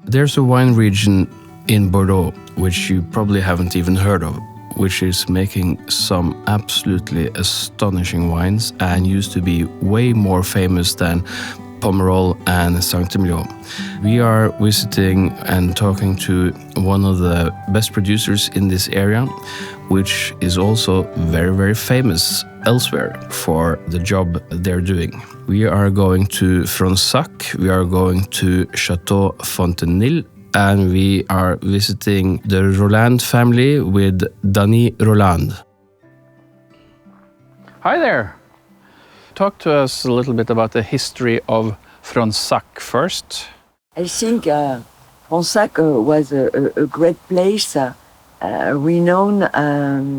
There's a wine region in Bordeaux, which you probably haven't even heard of, which is making some absolutely astonishing wines and used to be way more famous than Pomerol and Saint-Emilion. We are visiting and talking to one of the best producers in this area, which is also very, very famous elsewhere for the job they're doing. We are going to Fronsac, we are going to Château Fontenil, and we are visiting the Rolland family with Dany Rolland. Hi there! Talk to us a little bit about the history of Fronsac first. I think Fronsac was a great place, renowned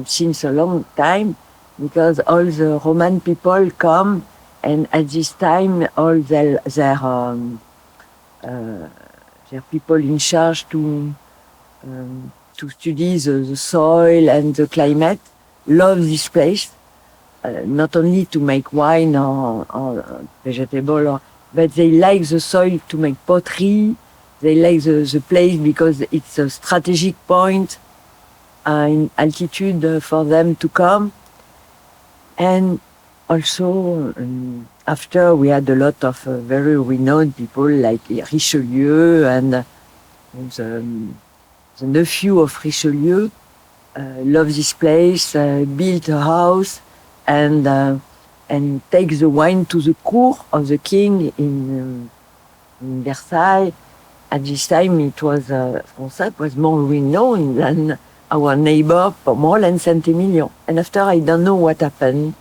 since a long time, because all the Roman people come, and at this time all their people in charge to study the soil and the climate love this place, not only to make wine or vegetable, but they like the soil to make pottery. They like the place because it's a strategic point in altitude for them to come. And also, after we had a lot of very renowned people like Richelieu and the nephew of Richelieu loved this place, built a house, and take the wine to the court of the king in Versailles. At this time, it was Fronsac was more renowned than our neighbor, Pomerol and Saint-Emilion. And after, I don't know what happened.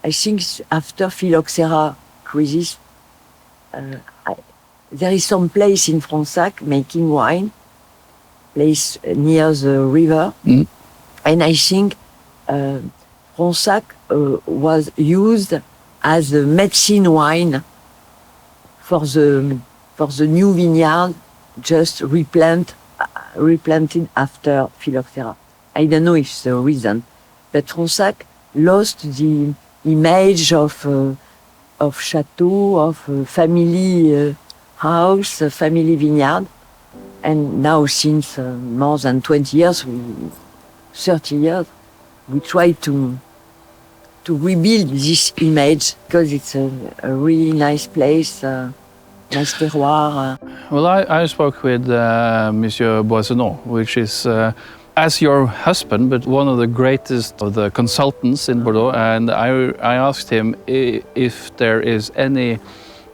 I think after phylloxera crisis, there is some place in Fronsac making wine, place near the river, and I think Fronsac was used as a medicine wine for the new vineyard, just replanted after phylloxera. I don't know if it's the reason, but Fronsac lost the image of chateau, of family house, family vineyard, and now since more than 20 years, 30 years, we try to rebuild this image because it's a really nice place, nice terroir. Well, I spoke with Monsieur Boissonneau, which is, as your husband, but one of the greatest of the consultants in Bordeaux, and I asked him if there is any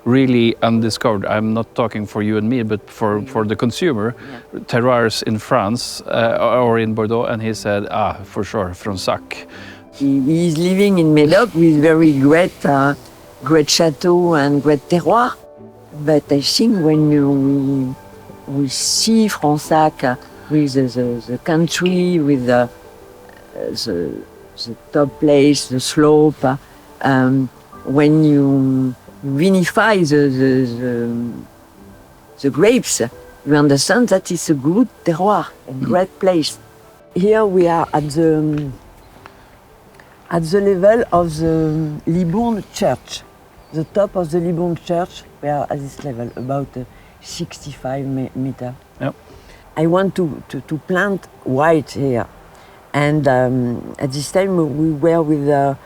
really undiscovered, I'm not talking for you and me, but for the consumer, terroirs in France or in Bordeaux, and he said, for sure, Fronsac. He is living in Médoc with very great chateau and great terroir. But I think when we see Fronsac with the country, with the top place, the slope, when you vinify the grapes, you understand that it's a good terroir, a great place. Here we are at the level of the Libourne Church, the top of the Libourne Church. We are at this level, about 65 meters. Yep. I want to plant white here, and at this time we were with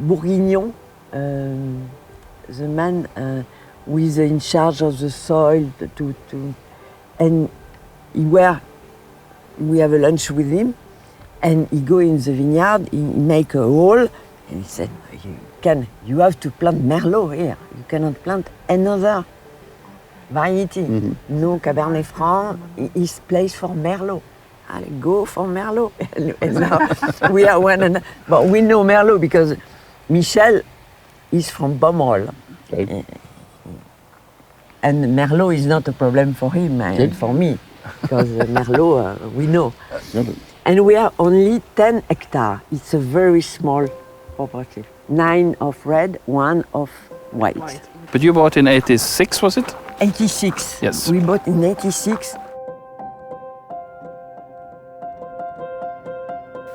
Bourguignon, the man who is in charge of the soil, and we have a lunch with him, and he go in the vineyard, he make a hole, and he said, you have to plant Merlot here. You cannot plant another variety. No Cabernet Franc is place for Merlot. I'll go for Merlot. And now we are one, but we know Merlot because Michel is from Pomerol. Okay. And Merlot is not a problem for him and for me, because Merlot we know. And we are only 10 hectares. It's a very small property. 9 of red, 1 of white. But you bought in 86, was it? 86. Yes. We bought in 86.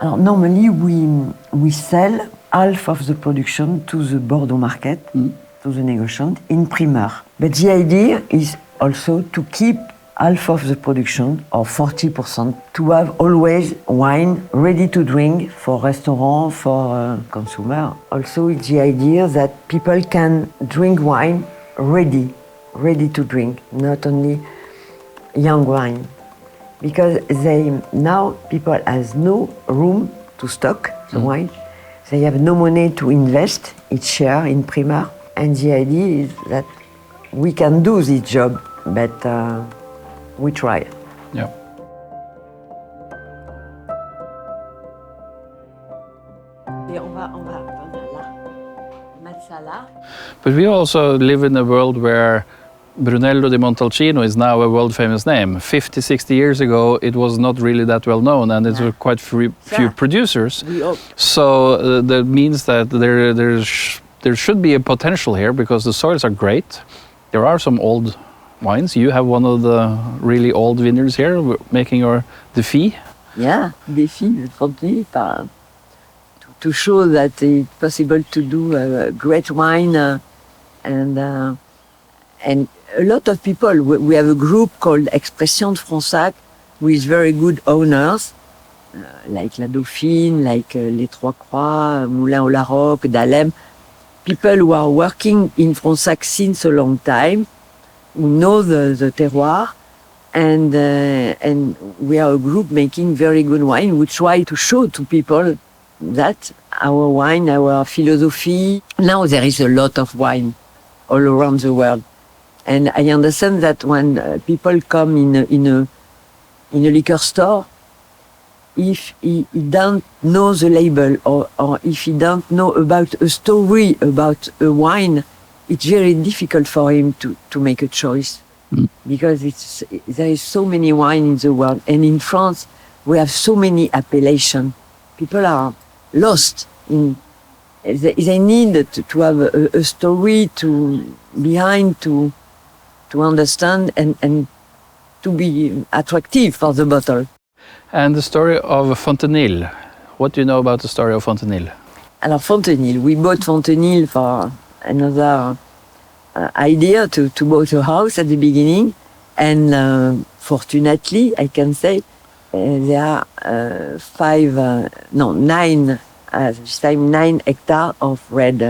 Normally we sell half of the production to the Bordeaux market, to the negotiant in primeur. But the idea is also to keep half of the production, or 40%, to have always wine ready to drink for restaurant, for consumer. Also, it's the idea that people can drink wine ready to drink, not only young wine. Because now people has no room to stock the wine. They have no money to invest each share in primeur. And the idea is that we can do this job, but we try. Yeah. But we also live in a world where Brunello di Montalcino is now a world-famous name. 50, 60 years ago, it was not really that well known, and it were quite few producers. So that means that there should be a potential here, because the soils are great. There are some old wines. You have one of the really old vineyards here, making your Défi. Yeah, Défi, Fontenil, to show that it's possible to do great wine, and a lot of people. We have a group called Expression de Fronsac with very good owners, like La Dauphine, like Les Trois Croix, Moulin au Larocque, Dalem. People who are working in Fronsac since a long time, who know the terroir, and we are a group making very good wine. We try to show to people that our wine, our philosophy. Now there is a lot of wine all around the world, and I understand that when people come in a liquor store, if he don't know the label, or if he don't know about a story about a wine, it's very difficult for him to make a choice. Because there is so many wine in the world, and in France we have so many appellations. People are lost in. They need to have a story behind to understand and to be attractive for the bottle. And the story of Fontenil. What do you know about the story of Fontenil? Alors Fontenil, we bought Fontenil for another idea to buy a house at the beginning, and fortunately, I can say, there are 9 hectares of red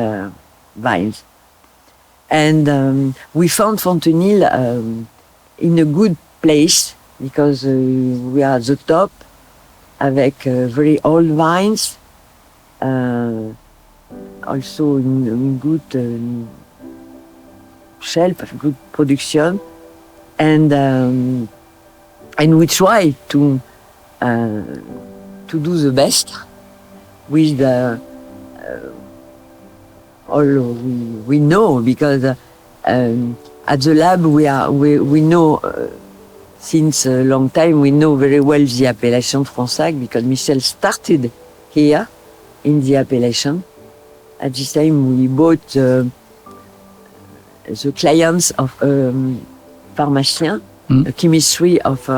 vines. And we found Fontenil in a good place, because we are at the top, avec very old vines, also in good shelf, good production, and we try to do the best with all we know, because at the lab we know since a long time, we know very well the appellation Fronsac, because Michel started here in the appellation. At this time we bought the clients of pharmacien, the chemistry of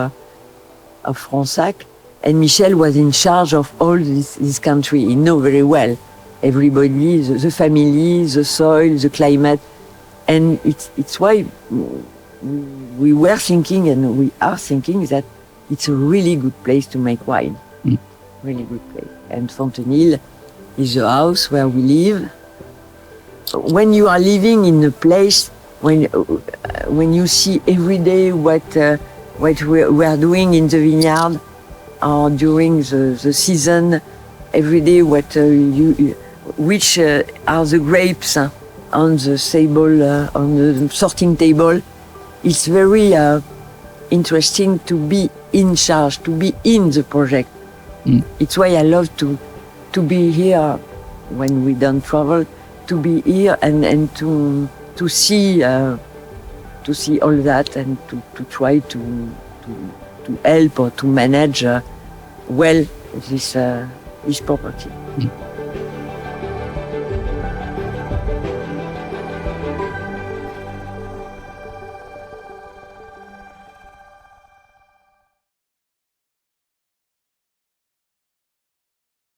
Fronsac, and Michel was in charge of all this country. He know very well everybody, the family, the soil, the climate, and it's why we were thinking, and we are thinking, that it's a really good place to make wine. Really good place. And Fontenil is the house where we live. When you are living in a place, when you see every day what we are doing in the vineyard, or during the season, every day which are the grapes on the table, on the sorting table, it's very interesting to be in charge, to be in the project. It's why I love to be here when we don't travel, to be here and to see all that, and to try to help or to manage well this property.